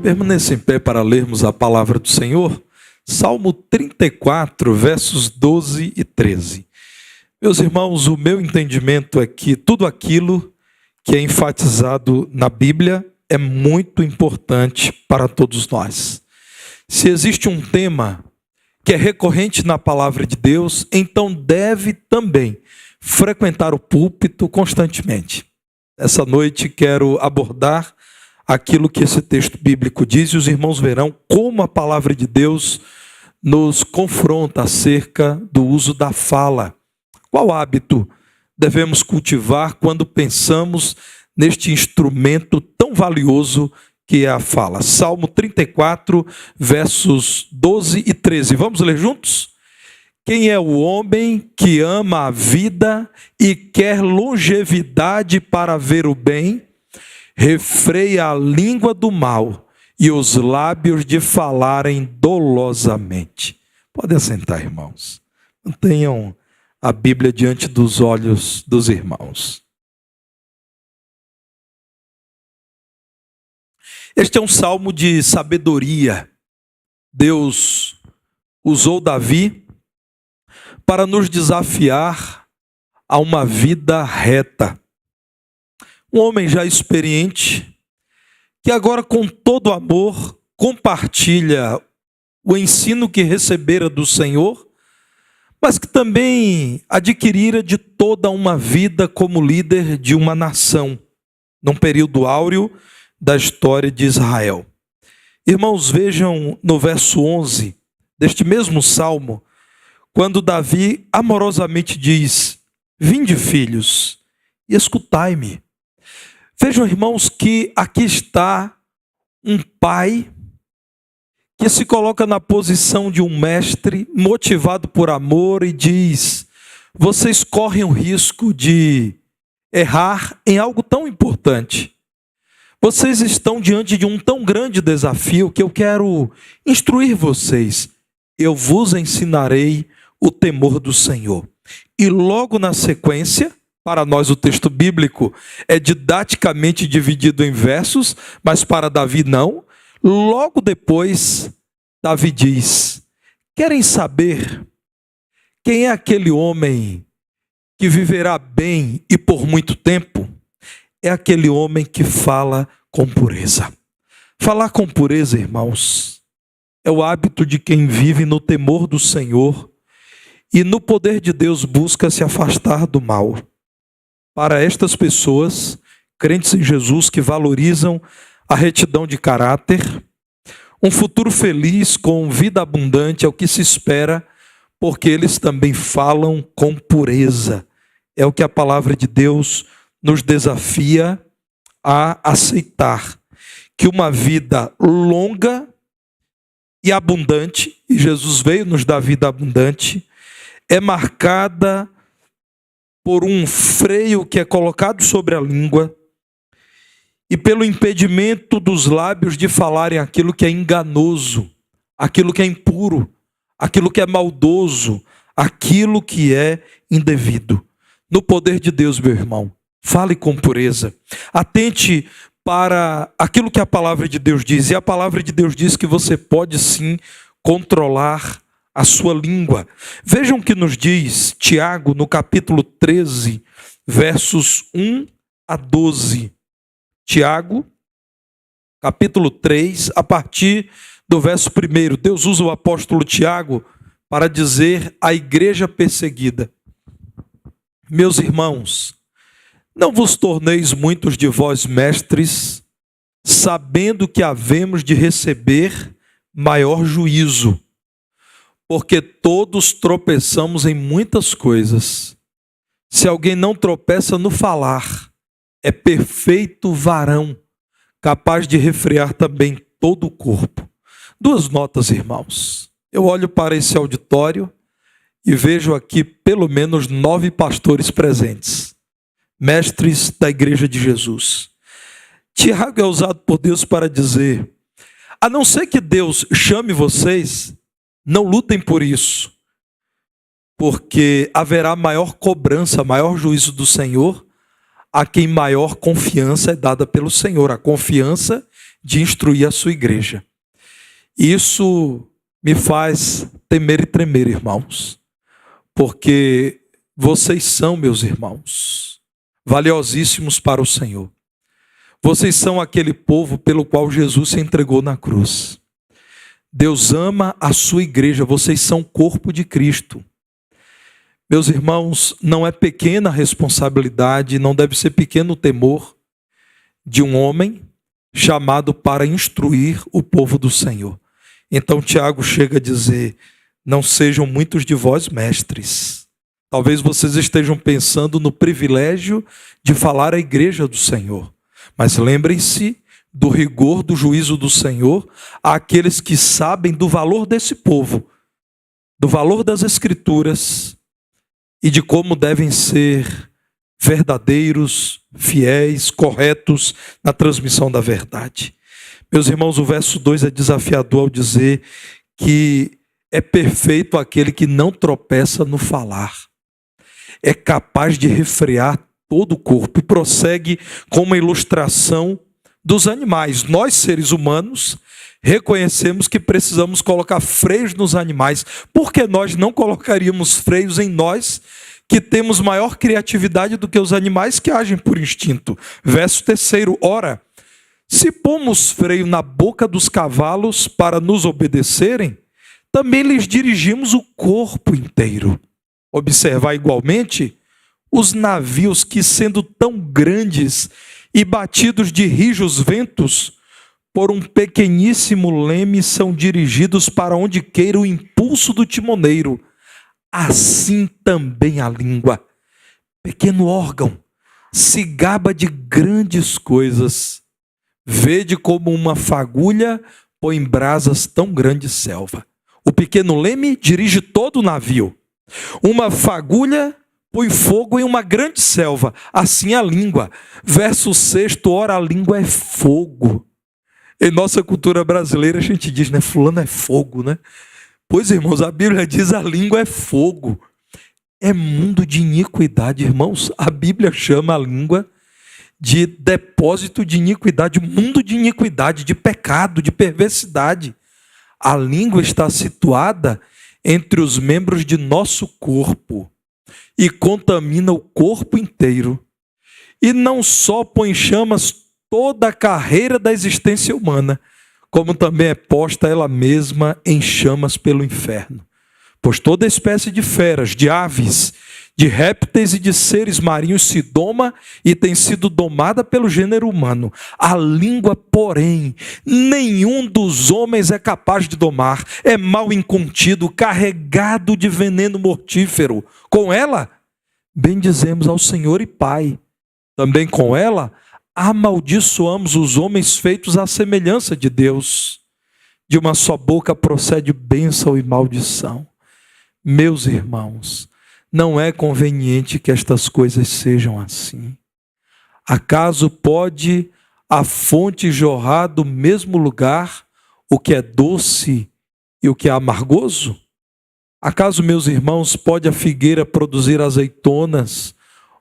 Permaneça em pé para lermos a palavra do Senhor. Salmo 34, versos 12 e 13. Meus irmãos, o meu entendimento é que tudo aquilo que é enfatizado na Bíblia é muito importante para todos nós. Se existe um tema que é recorrente na palavra de Deus, então deve também frequentar o púlpito constantemente. Essa noite quero abordar aquilo que esse texto bíblico diz, e os irmãos verão como a palavra de Deus nos confronta acerca do uso da fala. Qual hábito devemos cultivar quando pensamos neste instrumento tão valioso que é a fala? Salmo 34, versos 12 e 13. Vamos ler juntos? Quem é o homem que ama a vida e quer longevidade para ver o bem? Refreia a língua do mal e os lábios de falarem dolosamente. Podem assentar, irmãos. Mantenham a Bíblia diante dos olhos dos irmãos. Este é um salmo de sabedoria. Deus usou Davi para nos desafiar a uma vida reta. Um homem já experiente, que agora com todo amor compartilha o ensino que recebera do Senhor, mas que também adquirira de toda uma vida como líder de uma nação, num período áureo da história de Israel. Irmãos, vejam no verso 11 deste mesmo salmo, quando Davi amorosamente diz: vinde, filhos, e escutai-me. Vejam, irmãos, que aqui está um pai que se coloca na posição de um mestre, motivado por amor, e diz: vocês correm o risco de errar em algo tão importante. Vocês estão diante de um tão grande desafio que eu quero instruir vocês. Eu vos ensinarei o temor do Senhor. E logo na sequência, para nós o texto bíblico é didaticamente dividido em versos, mas para Davi não. Logo depois, Davi diz: querem saber quem é aquele homem que viverá bem e por muito tempo? É aquele homem que fala com pureza. Falar com pureza, irmãos, é o hábito de quem vive no temor do Senhor e no poder de Deus busca se afastar do mal. Para estas pessoas, crentes em Jesus, que valorizam a retidão de caráter, um futuro feliz com vida abundante é o que se espera, porque eles também falam com pureza. É o que a palavra de Deus nos desafia a aceitar, que uma vida longa e abundante, e Jesus veio nos dar vida abundante, é marcada por um freio que é colocado sobre a língua e pelo impedimento dos lábios de falarem aquilo que é enganoso, aquilo que é impuro, aquilo que é maldoso, aquilo que é indevido. No poder de Deus, meu irmão, fale com pureza. Atente para aquilo que a palavra de Deus diz. E a palavra de Deus diz que você pode sim controlar a sua língua. Vejam o que nos diz Tiago no capítulo 13, versos 1 a 12. Tiago, capítulo 3, a partir do verso 1. Deus usa o apóstolo Tiago para dizer à igreja perseguida: meus irmãos, não vos torneis muitos de vós mestres, sabendo que havemos de receber maior juízo. Porque todos tropeçamos em muitas coisas. Se alguém não tropeça no falar, é perfeito varão, capaz de refrear também todo o corpo. Duas notas, irmãos. Eu olho para esse auditório e vejo aqui pelo menos 9 pastores presentes, mestres da igreja de Jesus. Tiago é usado por Deus para dizer: a não ser que Deus chame vocês, não lutem por isso, porque haverá maior cobrança, maior juízo do Senhor a quem maior confiança é dada pelo Senhor, a confiança de instruir a sua igreja. Isso me faz temer e tremer, irmãos, porque vocês são, meus irmãos, valiosíssimos para o Senhor. Vocês são aquele povo pelo qual Jesus se entregou na cruz. Deus ama a sua igreja, vocês são o corpo de Cristo. Meus irmãos, não é pequena a responsabilidade, não deve ser pequeno o temor de um homem chamado para instruir o povo do Senhor. Então Tiago chega a dizer: não sejam muitos de vós mestres. Talvez vocês estejam pensando no privilégio de falar à igreja do Senhor, mas lembrem-se do rigor do juízo do Senhor àqueles que sabem do valor desse povo, do valor das Escrituras, e de como devem ser verdadeiros, fiéis, corretos na transmissão da verdade. Meus irmãos, o verso 2 é desafiador ao dizer que é perfeito aquele que não tropeça no falar. É capaz de refrear todo o corpo. E prossegue com uma ilustração dos animais. Nós, seres humanos, reconhecemos que precisamos colocar freios nos animais. Por que nós não colocaríamos freios em nós, que temos maior criatividade do que os animais que agem por instinto? Verso 3: ora, se pomos freio na boca dos cavalos para nos obedecerem, também lhes dirigimos o corpo inteiro. Observar igualmente os navios que, sendo tão grandes e batidos de rijos ventos, por um pequeníssimo leme são dirigidos para onde queira o impulso do timoneiro. Assim também a língua, pequeno órgão, se gaba de grandes coisas. Vede como uma fagulha põe em brasas tão grande selva. O pequeno leme dirige todo o navio. Uma fagulha põe fogo em uma grande selva. Assim a língua. Verso 6: ora, a língua é fogo. Em nossa cultura brasileira a gente diz, né? Fulano é fogo, né? Pois, irmãos, a Bíblia diz: a língua é fogo. É mundo de iniquidade, irmãos. A Bíblia chama a língua de depósito de iniquidade, mundo de iniquidade, de pecado, de perversidade. A língua está situada entre os membros de nosso corpo e contamina o corpo inteiro. E não só põe em chamas toda a carreira da existência humana, como também é posta ela mesma em chamas pelo inferno. Pois toda espécie de feras, de aves, de répteis e de seres marinhos se doma e tem sido domada pelo gênero humano. A língua, porém, nenhum dos homens é capaz de domar. É mal incontido, carregado de veneno mortífero. Com ela, bendizemos ao Senhor e Pai. Também com ela, amaldiçoamos os homens feitos à semelhança de Deus. De uma só boca procede bênção e maldição. Meus irmãos, não é conveniente que estas coisas sejam assim. Acaso pode a fonte jorrar do mesmo lugar o que é doce e o que é amargoso? Acaso, meus irmãos, pode a figueira produzir azeitonas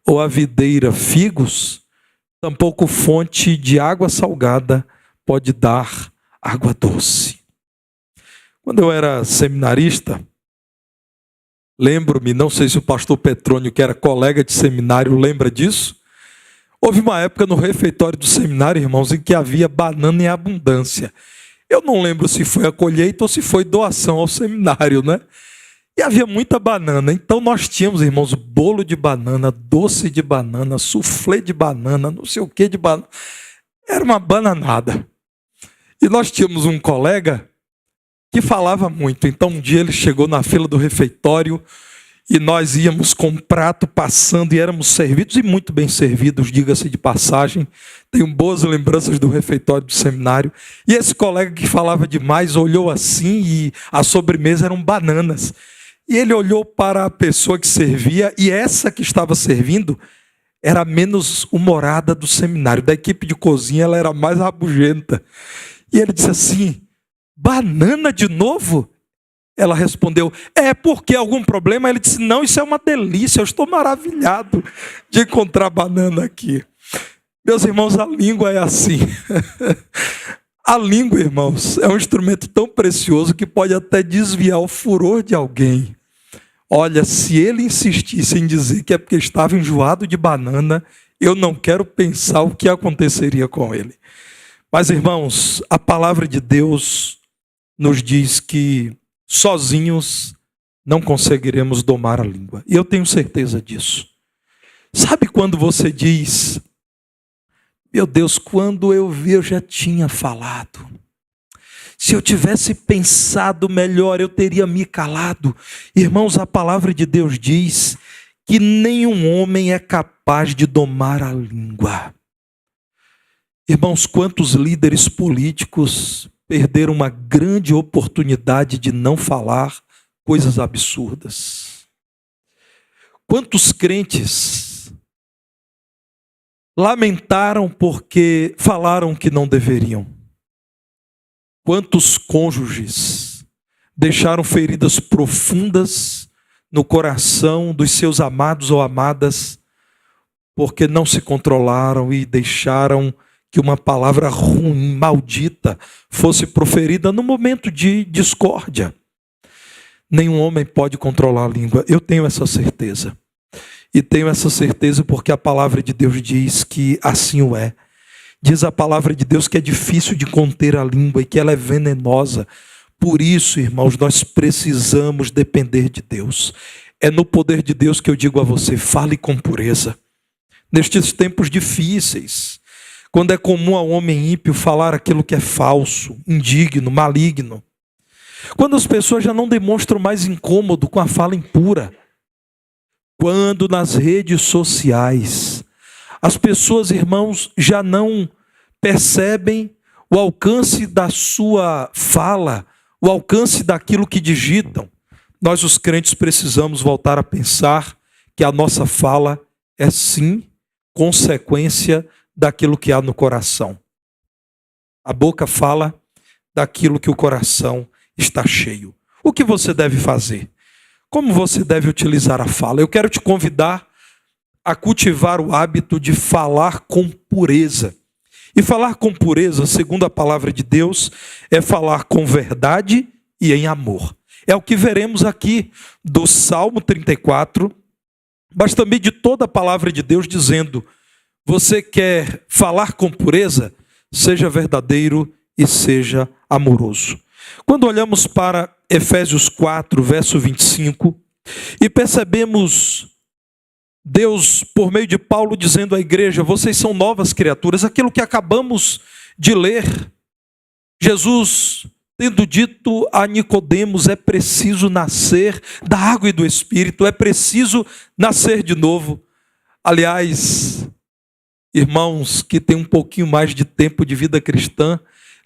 ou a videira figos? Tampouco fonte de água salgada pode dar água doce. Quando eu era seminarista, lembro-me, não sei se o pastor Petrônio, que era colega de seminário, lembra disso? Houve uma época no refeitório do seminário, irmãos, em que havia banana em abundância. Eu não lembro se foi a colheita ou se foi doação ao seminário, né? E havia muita banana. Então nós tínhamos, irmãos, bolo de banana, doce de banana, soufflé de banana, não sei o que de banana. Era uma bananada. E nós tínhamos um colega que falava muito. Então um dia ele chegou na fila do refeitório e nós íamos com um prato passando e éramos servidos, e muito bem servidos, diga-se de passagem. Tenho boas lembranças do refeitório do seminário. E esse colega que falava demais olhou assim e a sobremesa eram bananas. E ele olhou para a pessoa que servia, e essa que estava servindo era a menos humorada do seminário. Da equipe de cozinha ela era a mais rabugenta. E ele disse assim: banana de novo? Ela respondeu: é porque algum problema? Ele disse: não, isso é uma delícia, eu estou maravilhado de encontrar banana aqui. Meus irmãos, a língua é assim. A língua, irmãos, é um instrumento tão precioso que pode até desviar o furor de alguém. Olha, se ele insistisse em dizer que é porque estava enjoado de banana, eu não quero pensar o que aconteceria com ele. Mas, irmãos, a palavra de Deus nos diz que sozinhos não conseguiremos domar a língua. E eu tenho certeza disso. Sabe quando você diz: meu Deus, quando eu vi, eu já tinha falado. Se eu tivesse pensado melhor, eu teria me calado. Irmãos, a palavra de Deus diz que nenhum homem é capaz de domar a língua. Irmãos, quantos líderes políticos perderam uma grande oportunidade de não falar coisas absurdas? Quantos crentes lamentaram porque falaram que não deveriam? Quantos cônjuges deixaram feridas profundas no coração dos seus amados ou amadas porque não se controlaram e deixaram que uma palavra ruim, maldita, fosse proferida no momento de discórdia? Nenhum homem pode controlar a língua. Eu tenho essa certeza. E tenho essa certeza porque a palavra de Deus diz que assim o é. Diz a palavra de Deus que é difícil de conter a língua e que ela é venenosa. Por isso, irmãos, nós precisamos depender de Deus. É no poder de Deus que eu digo a você: fale com pureza. Nestes tempos difíceis, quando é comum ao homem ímpio falar aquilo que é falso, indigno, maligno. Quando as pessoas já não demonstram mais incômodo com a fala impura. Quando nas redes sociais as pessoas, irmãos, já não percebem o alcance da sua fala, o alcance daquilo que digitam. Nós, os crentes, precisamos voltar a pensar que a nossa fala é sim consequência daquilo que há no coração. A boca fala daquilo que o coração está cheio. O que você deve fazer? Como você deve utilizar a fala? Eu quero te convidar a cultivar o hábito de falar com pureza. E falar com pureza, segundo a palavra de Deus, é falar com verdade e em amor. É o que veremos aqui do Salmo 34, mas também de toda a palavra de Deus dizendo: você quer falar com pureza? Seja verdadeiro e seja amoroso. Quando olhamos para Efésios 4, verso 25, e percebemos Deus, por meio de Paulo, dizendo à igreja: vocês são novas criaturas, aquilo que acabamos de ler. Jesus, tendo dito a Nicodemos: é preciso nascer da água e do Espírito, é preciso nascer de novo. Aliás, irmãos que têm um pouquinho mais de tempo de vida cristã,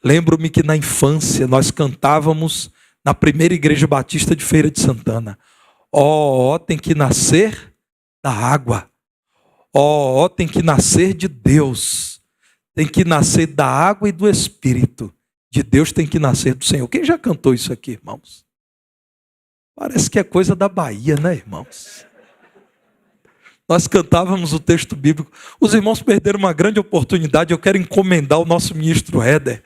lembro-me que na infância nós cantávamos na primeira igreja batista de Feira de Santana: ó, tem que nascer da água, ó, tem que nascer de Deus, tem que nascer da água e do Espírito, de Deus tem que nascer do Senhor. Quem já cantou isso aqui, irmãos? Parece que é coisa da Bahia, né, irmãos? Nós cantávamos o texto bíblico. Os irmãos perderam uma grande oportunidade. Eu quero encomendar o nosso ministro Éder.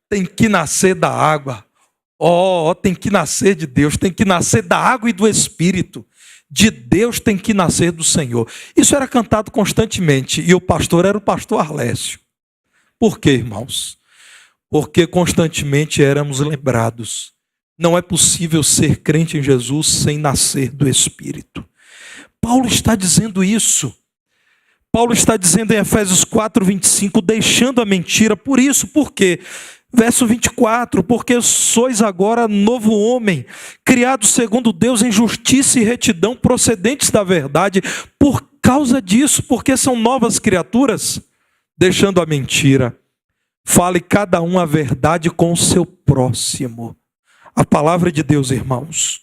Tem que nascer da água. Ó, tem que nascer de Deus. Tem que nascer da água e do Espírito. De Deus tem que nascer do Senhor. Isso era cantado constantemente. E o pastor era o pastor Arlécio. Por quê, irmãos? Porque constantemente éramos lembrados: não é possível ser crente em Jesus sem nascer do Espírito. Paulo está dizendo isso. Paulo está dizendo em Efésios 4, 25, deixando a mentira. Por isso, por quê? Verso 24, porque sois agora novo homem, criado segundo Deus em justiça e retidão, procedentes da verdade. Por causa disso, porque são novas criaturas, deixando a mentira, fale cada um a verdade com o seu próximo. A palavra de Deus, irmãos,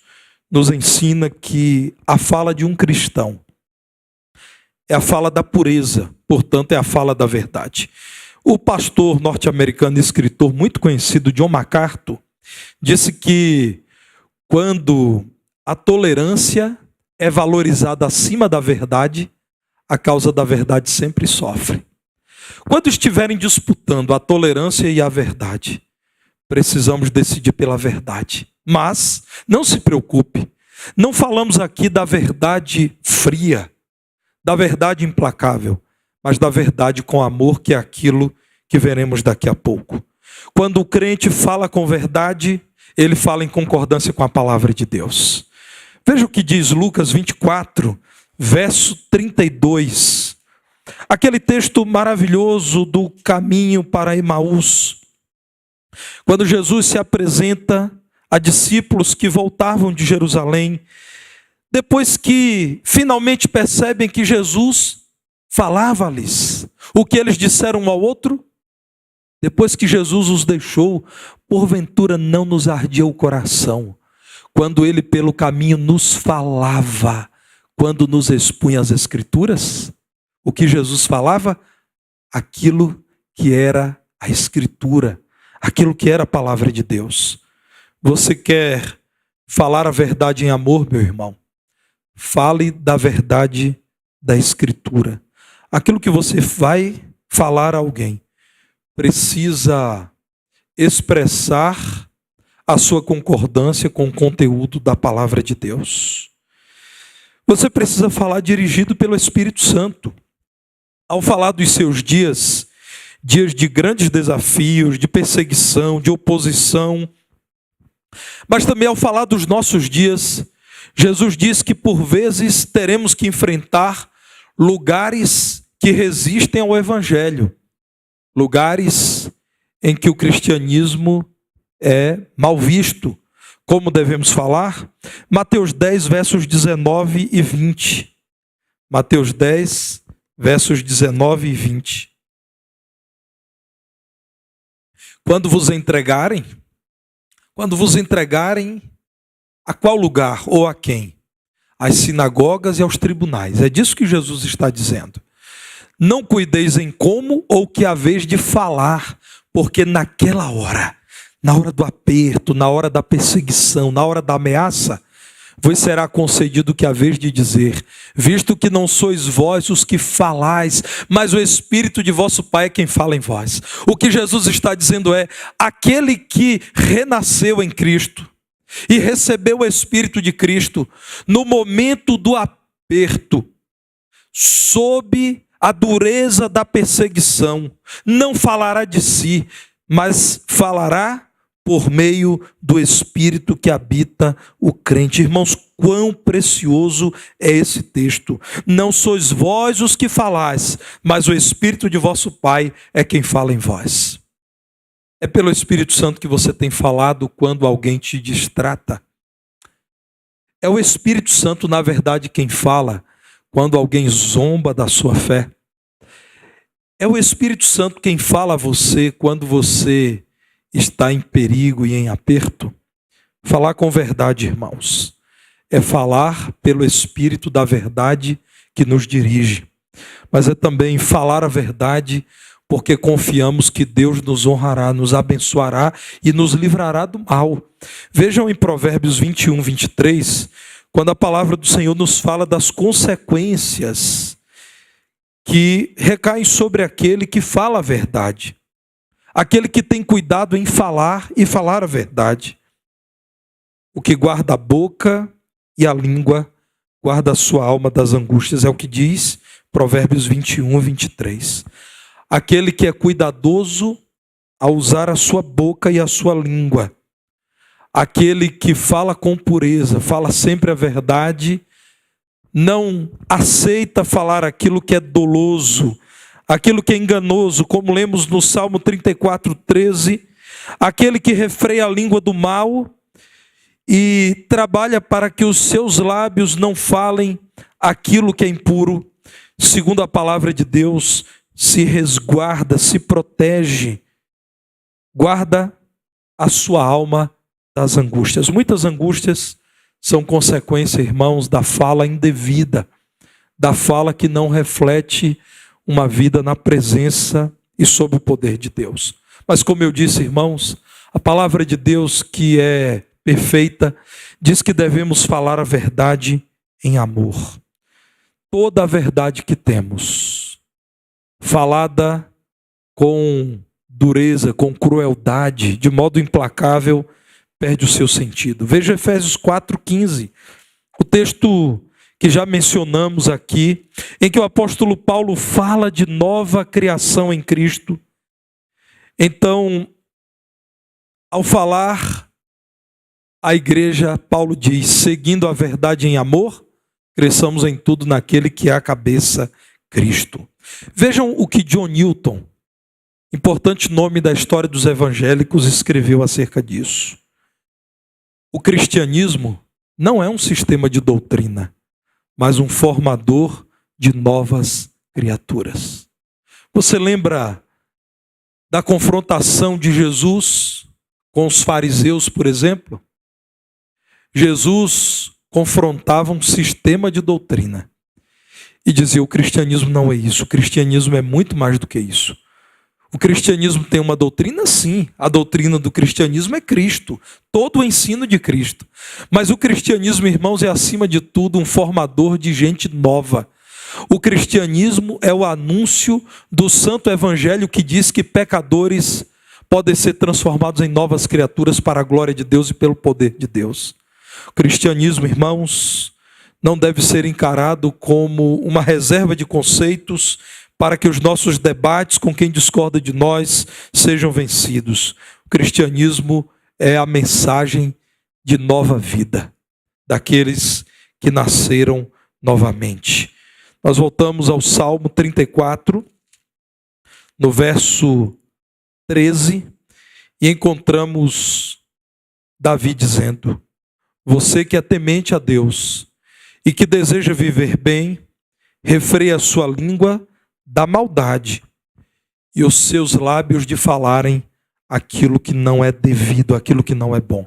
nos ensina que a fala de um cristão é a fala da pureza, portanto é a fala da verdade. O pastor norte-americano e escritor muito conhecido, John MacArthur, disse que quando a tolerância é valorizada acima da verdade, a causa da verdade sempre sofre. Quando estiverem disputando a tolerância e a verdade, precisamos decidir pela verdade. Mas não se preocupe, não falamos aqui da verdade fria, da verdade implacável, mas da verdade com amor, que é aquilo que veremos daqui a pouco. Quando o crente fala com verdade, ele fala em concordância com a palavra de Deus. Veja o que diz Lucas 24, verso 32. Aquele texto maravilhoso do caminho para Emaús. Quando Jesus se apresenta a discípulos que voltavam de Jerusalém, depois que finalmente percebem que Jesus falava-lhes o que eles disseram um ao outro, depois que Jesus os deixou, porventura não nos ardia o coração, quando ele pelo caminho nos falava, quando nos expunha as Escrituras? O que Jesus falava? Aquilo que era a Escritura, aquilo que era a palavra de Deus. Você quer falar a verdade em amor, meu irmão? Fale da verdade da Escritura. Aquilo que você vai falar a alguém precisa expressar a sua concordância com o conteúdo da palavra de Deus. Você precisa falar dirigido pelo Espírito Santo. Ao falar dos seus dias, dias de grandes desafios, de perseguição, de oposição, mas também ao falar dos nossos dias, Jesus diz que por vezes teremos que enfrentar lugares que resistem ao Evangelho, lugares em que o cristianismo é mal visto. Como devemos falar? Mateus 10, versos 19 e 20. Mateus 10, versos 19 e 20. Quando vos entregarem, a qual lugar ou a quem? Às sinagogas e aos tribunais. É disso que Jesus está dizendo. Não cuideis em como ou que haveis de falar, porque naquela hora, na hora do aperto, na hora da perseguição, na hora da ameaça, vos será concedido o que haveis de dizer, visto que não sois vós os que falais, mas o Espírito de vosso Pai é quem fala em vós. O que Jesus está dizendo é, aquele que renasceu em Cristo e recebeu o Espírito de Cristo, no momento do aperto, sob a dureza da perseguição, não falará de si, mas falará por meio do Espírito que habita o crente. Irmãos, quão precioso é esse texto. Não sois vós os que falais, mas o Espírito de vosso Pai é quem fala em vós. É pelo Espírito Santo que você tem falado quando alguém te distrata. É o Espírito Santo, na verdade, quem fala quando alguém zomba da sua fé. É o Espírito Santo quem fala a você quando você está em perigo e em aperto. Falar com verdade, irmãos, é falar pelo Espírito da verdade que nos dirige. Mas é também falar a verdade porque confiamos que Deus nos honrará, nos abençoará e nos livrará do mal. Vejam em Provérbios 21, 23, quando a palavra do Senhor nos fala das consequências que recaem sobre aquele que fala a verdade. Aquele que tem cuidado em falar e falar a verdade. O que guarda a boca e a língua, guarda a sua alma das angústias, é o que diz Provérbios 21, 23. Aquele que é cuidadoso a usar a sua boca e a sua língua. Aquele que fala com pureza, fala sempre a verdade, não aceita falar aquilo que é doloso, aquilo que é enganoso, como lemos no Salmo 34, 13. Aquele que refreia a língua do mal e trabalha para que os seus lábios não falem aquilo que é impuro, segundo a palavra de Deus, se resguarda, se protege, guarda a sua alma das angústias. Muitas angústias são consequência, irmãos, da fala indevida, da fala que não reflete uma vida na presença e sob o poder de Deus. Mas como eu disse, irmãos, A palavra de Deus, que é perfeita, diz que devemos falar a verdade em amor. Toda a verdade que temos, falada com dureza, com crueldade, de modo implacável, perde o seu sentido. Veja Efésios 4,15, o texto que já mencionamos aqui, em que o apóstolo Paulo fala de nova criação em Cristo. Então, ao falar à igreja, Paulo diz: seguindo a verdade em amor, cresçamos em tudo naquele que é a cabeça, Cristo. Vejam o que John Newton, importante nome da história dos evangélicos, escreveu acerca disso. O cristianismo não é um sistema de doutrina, mas um formador de novas criaturas. Você lembra da confrontação de Jesus com os fariseus, por exemplo? Jesus confrontava um sistema de doutrina e dizia: o cristianismo não é isso, o cristianismo é muito mais do que isso. O cristianismo tem uma doutrina, sim. A doutrina do cristianismo é Cristo, todo o ensino de Cristo. Mas o cristianismo, irmãos, é acima de tudo um formador de gente nova. O cristianismo é o anúncio do santo evangelho que diz que pecadores podem ser transformados em novas criaturas para a glória de Deus e pelo poder de Deus. O cristianismo, irmãos, não deve ser encarado como uma reserva de conceitos para que os nossos debates com quem discorda de nós sejam vencidos. O cristianismo é a mensagem de nova vida, daqueles que nasceram novamente. Nós voltamos ao Salmo 34, no verso 13, e encontramos Davi dizendo: você que é temente a Deus e que deseja viver bem, refreia a sua língua da maldade e os seus lábios de falarem aquilo que não é devido, aquilo que não é bom.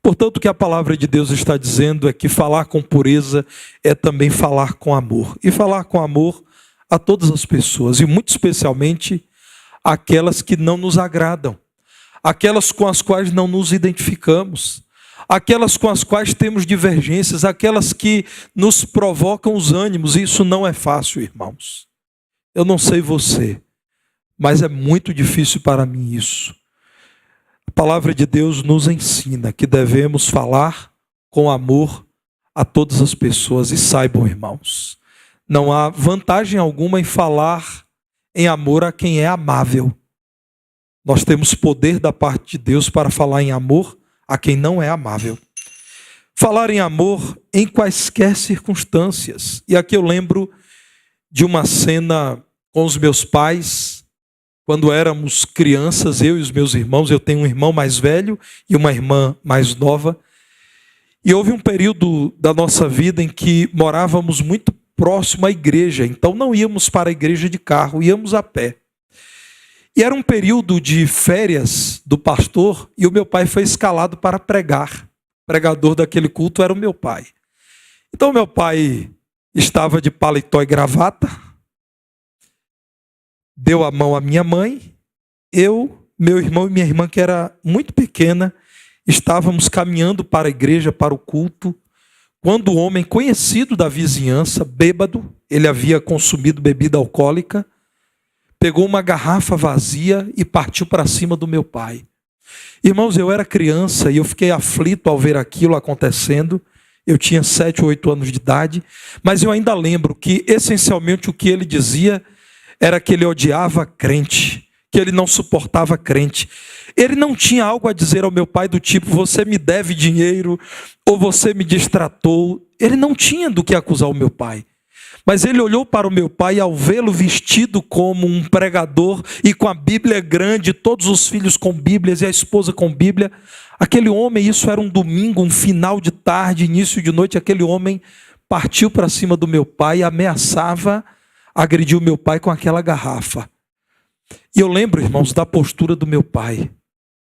Portanto, o que a palavra de Deus está dizendo é que falar com pureza é também falar com amor. E falar com amor a todas as pessoas, e muito especialmente aquelas que não nos agradam, aquelas com as quais não nos identificamos, aquelas com as quais temos divergências, aquelas que nos provocam os ânimos. Isso não é fácil, irmãos. Eu não sei você, mas é muito difícil para mim isso. A palavra de Deus nos ensina que devemos falar com amor a todas as pessoas. E saibam, irmãos, não há vantagem alguma em falar em amor a quem é amável. Nós temos poder da parte de Deus para falar em amor a quem não é amável. Falar em amor em quaisquer circunstâncias. E aqui eu lembro de uma cena com os meus pais, quando éramos crianças, eu e os meus irmãos. Eu tenho um irmão mais velho e uma irmã mais nova. E houve um período da nossa vida em que morávamos muito próximo à igreja, então não íamos para a igreja de carro, íamos a pé. E era um período de férias do pastor e o meu pai foi escalado para pregar. O pregador daquele culto era o meu pai. Então meu pai estava de paletó e gravata, deu a mão à minha mãe, eu, meu irmão e minha irmã, que era muito pequena, estávamos caminhando para a igreja, para o culto, quando um homem conhecido da vizinhança, bêbado, ele havia consumido bebida alcoólica, pegou uma garrafa vazia e partiu para cima do meu pai. Irmãos, eu era criança e eu fiquei aflito ao ver aquilo acontecendo. Eu tinha 7 ou 8 anos de idade, mas eu ainda lembro que essencialmente o que ele dizia era que ele odiava crente, que ele não suportava crente. Ele não tinha algo a dizer ao meu pai do tipo: você me deve dinheiro ou você me distratou. Ele não tinha do que acusar o meu pai. Mas ele olhou para o meu pai, ao vê-lo vestido como um pregador e com a Bíblia grande, todos os filhos com Bíblias e a esposa com Bíblia. Aquele homem, isso era um domingo, um final de tarde, início de noite, aquele homem partiu para cima do meu pai e ameaçava agredir o meu pai com aquela garrafa. E eu lembro, irmãos, da postura do meu pai.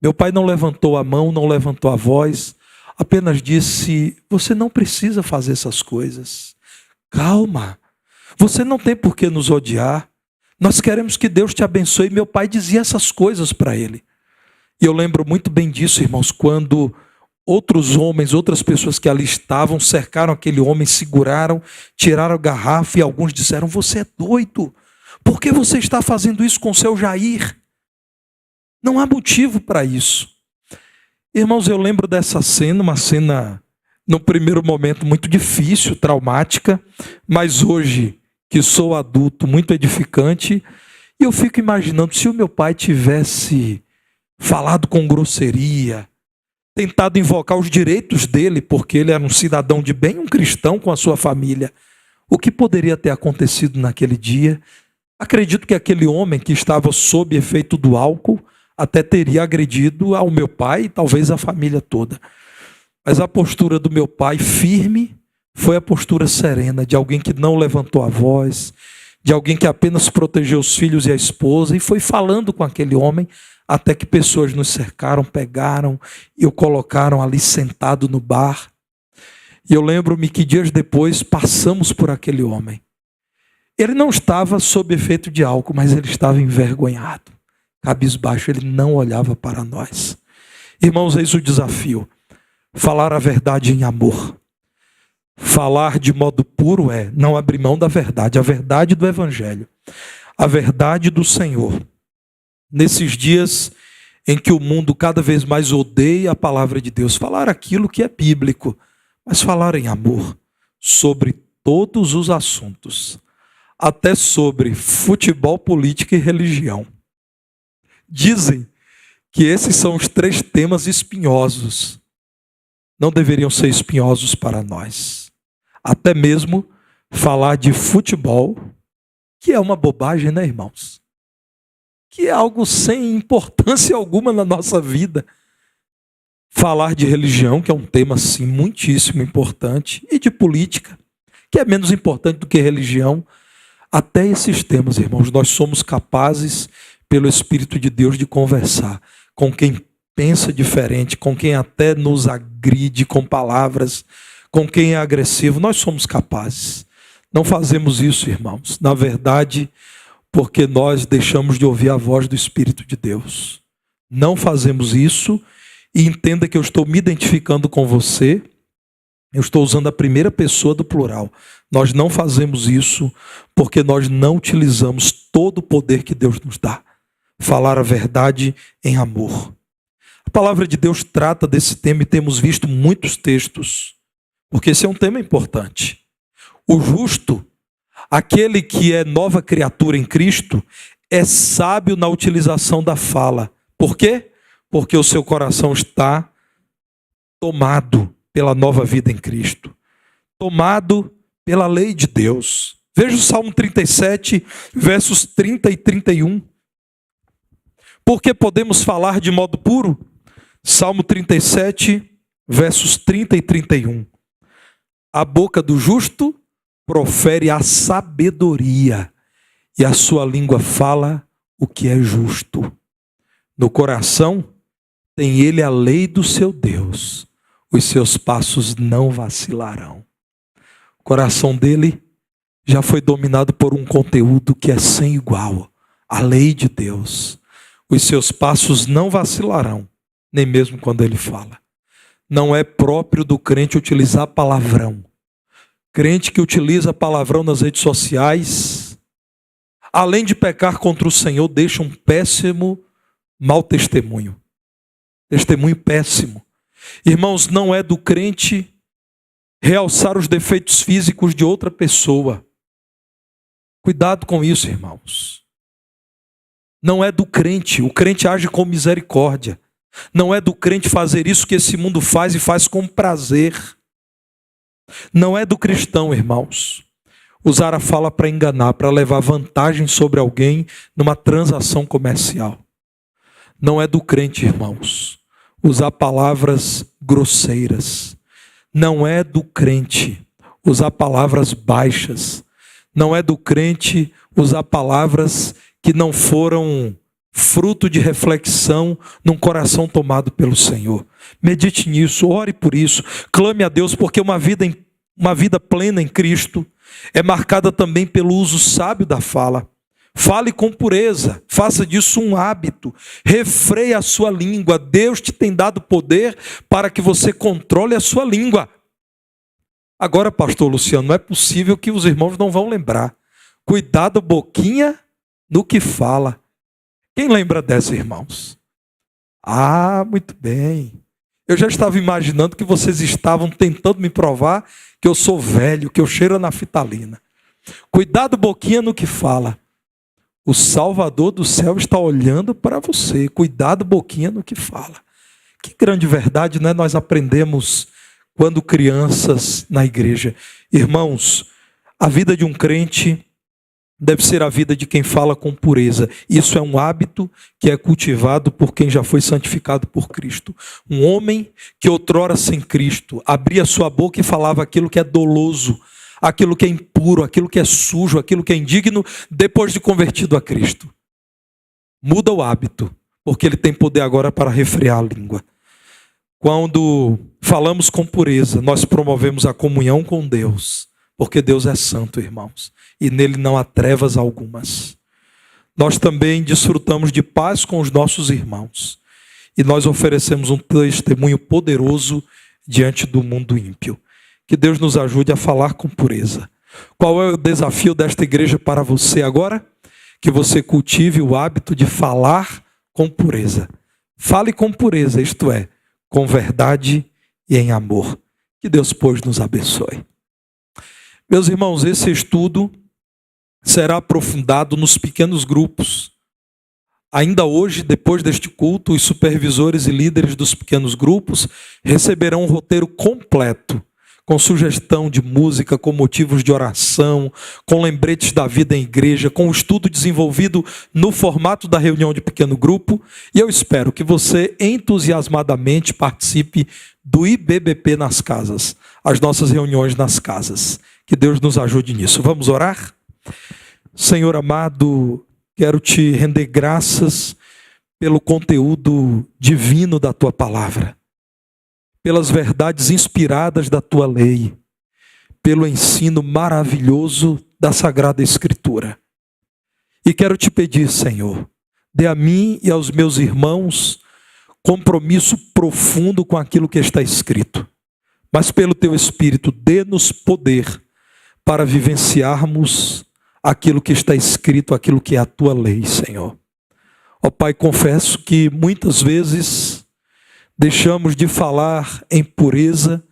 Meu pai não levantou a mão, não levantou a voz, apenas disse: você não precisa fazer essas coisas. Calma. Você não tem por que nos odiar. Nós queremos que Deus te abençoe. Meu pai dizia essas coisas para ele. E eu lembro muito bem disso, irmãos, quando outros homens, outras pessoas que ali estavam, cercaram aquele homem, seguraram, tiraram a garrafa e alguns disseram: você é doido, por que você está fazendo isso com o seu Jair? Não há motivo para isso. Irmãos, eu lembro dessa cena, uma cena, no primeiro momento, muito difícil, traumática, mas hoje, que sou adulto, muito edificante, e eu fico imaginando, se o meu pai tivesse falado com grosseria, tentado invocar os direitos dele, porque ele era um cidadão de bem, um cristão com a sua família, o que poderia ter acontecido naquele dia? Acredito que aquele homem que estava sob efeito do álcool até teria agredido ao meu pai e talvez a família toda. Mas a postura do meu pai, firme, foi a postura serena, de alguém que não levantou a voz, de alguém que apenas protegeu os filhos e a esposa, e foi falando com aquele homem, até que pessoas nos cercaram, pegaram e o colocaram ali sentado no bar. E eu lembro-me que dias depois passamos por aquele homem. Ele não estava sob efeito de álcool, mas ele estava envergonhado. Cabisbaixo, ele não olhava para nós. Irmãos, eis o desafio: falar a verdade em amor. Falar de modo puro é não abrir mão da verdade, a verdade do Evangelho, a verdade do Senhor. Nesses dias em que o mundo cada vez mais odeia a palavra de Deus, falar aquilo que é bíblico, mas falar em amor sobre todos os assuntos, até sobre futebol, política e religião. Dizem que esses são os 3 temas espinhosos. Não deveriam ser espinhosos para nós. Até mesmo falar de futebol, que é uma bobagem, né, irmãos? Que é algo sem importância alguma na nossa vida. Falar de religião, que é um tema, sim, muitíssimo importante, e de política, que é menos importante do que religião. Até esses temas, irmãos, nós somos capazes, pelo Espírito de Deus, de conversar com quem pensa diferente, com quem até nos agride com palavras, com quem é agressivo. Nós somos capazes. Não fazemos isso, irmãos, na verdade, porque nós deixamos de ouvir a voz do Espírito de Deus. Não fazemos isso, e entenda que eu estou me identificando com você. Eu estou usando a primeira pessoa do plural. Nós não fazemos isso porque nós não utilizamos todo o poder que Deus nos dá. Falar a verdade em amor. A palavra de Deus trata desse tema e temos visto muitos textos, porque esse é um tema importante. O justo, aquele que é nova criatura em Cristo, é sábio na utilização da fala. Por quê? Porque o seu coração está tomado pela nova vida em Cristo, tomado pela lei de Deus. Veja o Salmo 37, versos 30 e 31. Porque podemos falar de modo puro? Salmo 37, versos 30 e 31. A boca do justo profere a sabedoria, e a sua língua fala o que é justo. No coração tem ele a lei do seu Deus, os seus passos não vacilarão. O coração dele já foi dominado por um conteúdo que é sem igual, a lei de Deus. Os seus passos não vacilarão, nem mesmo quando ele fala. Não é próprio do crente utilizar palavrão. Crente que utiliza palavrão nas redes sociais, além de pecar contra o Senhor, deixa um péssimo mau testemunho. Testemunho péssimo. Irmãos, não é do crente realçar os defeitos físicos de outra pessoa. Cuidado com isso, irmãos. Não é do crente. O crente age com misericórdia. Não é do crente fazer isso que esse mundo faz e faz com prazer. Não é do cristão, irmãos, usar a fala para enganar, para levar vantagem sobre alguém numa transação comercial. Não é do crente, irmãos, usar palavras grosseiras. Não é do crente usar palavras baixas. Não é do crente usar palavras que não foram fruto de reflexão num coração tomado pelo Senhor. Medite nisso, ore por isso, clame a Deus, porque uma vida plena em Cristo é marcada também pelo uso sábio da fala. Fale com pureza, faça disso um hábito, refreie a sua língua. Deus te tem dado poder para que você controle a sua língua. Agora, pastor Luciano, não é possível que os irmãos não vão lembrar. Cuidado, boquinha, no que fala. Quem lembra dessa, irmãos? Ah, muito bem. Eu já estava imaginando que vocês estavam tentando me provar que eu sou velho, que eu cheiro a naftalina. Cuidado, boquinha, no que fala. O Salvador do céu está olhando para você. Cuidado, boquinha, no que fala. Que grande verdade, né? Nós aprendemos quando crianças na igreja. Irmãos, a vida de um crente deve ser a vida de quem fala com pureza. Isso é um hábito que é cultivado por quem já foi santificado por Cristo. Um homem que outrora sem Cristo abria sua boca e falava aquilo que é doloso, aquilo que é impuro, aquilo que é sujo, aquilo que é indigno, depois de convertido a Cristo. Muda o hábito, porque ele tem poder agora para refrear a língua. Quando falamos com pureza, nós promovemos a comunhão com Deus, porque Deus é santo, irmãos, e nele não há trevas algumas. Nós também desfrutamos de paz com os nossos irmãos, e nós oferecemos um testemunho poderoso diante do mundo ímpio. Que Deus nos ajude a falar com pureza. Qual é o desafio desta igreja para você agora? Que você cultive o hábito de falar com pureza. Fale com pureza, isto é, com verdade e em amor. Que Deus, pois, nos abençoe. Meus irmãos, esse estudo será aprofundado nos pequenos grupos. Ainda hoje, depois deste culto, os supervisores e líderes dos pequenos grupos receberão um roteiro completo, com sugestão de música, com motivos de oração, com lembretes da vida em igreja, com o estudo desenvolvido no formato da reunião de pequeno grupo. E eu espero que você entusiasmadamente participe do IBBP nas casas, as nossas reuniões nas casas. Que Deus nos ajude nisso. Vamos orar? Senhor amado, quero te render graças pelo conteúdo divino da tua palavra, pelas verdades inspiradas da tua lei, pelo ensino maravilhoso da Sagrada Escritura. E quero te pedir, Senhor, dê a mim e aos meus irmãos compromisso profundo com aquilo que está escrito, mas pelo teu Espírito, dê-nos poder para vivenciarmos aquilo que está escrito, aquilo que é a tua lei, Senhor. Ó Pai, confesso que muitas vezes deixamos de falar em pureza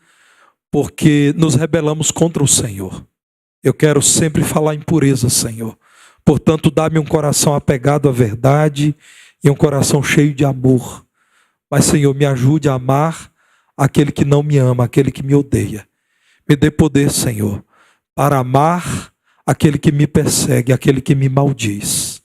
porque nos rebelamos contra o Senhor. Eu quero sempre falar em pureza, Senhor. Portanto, dá-me um coração apegado à verdade e um coração cheio de amor. Mas, Senhor, me ajude a amar aquele que não me ama, aquele que me odeia. Me dê poder, Senhor, para amar aquele que me persegue, aquele que me maldiz.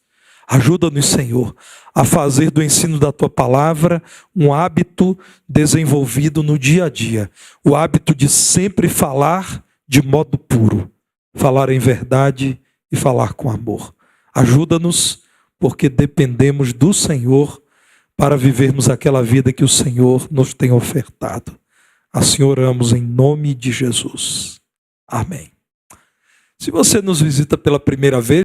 Ajuda-nos, Senhor, a fazer do ensino da tua palavra um hábito desenvolvido no dia a dia. O hábito de sempre falar de modo puro, falar em verdade e falar com amor. Ajuda-nos, porque dependemos do Senhor para vivermos aquela vida que o Senhor nos tem ofertado. Assim oramos em nome de Jesus. Amém. Se você nos visita pela primeira vez,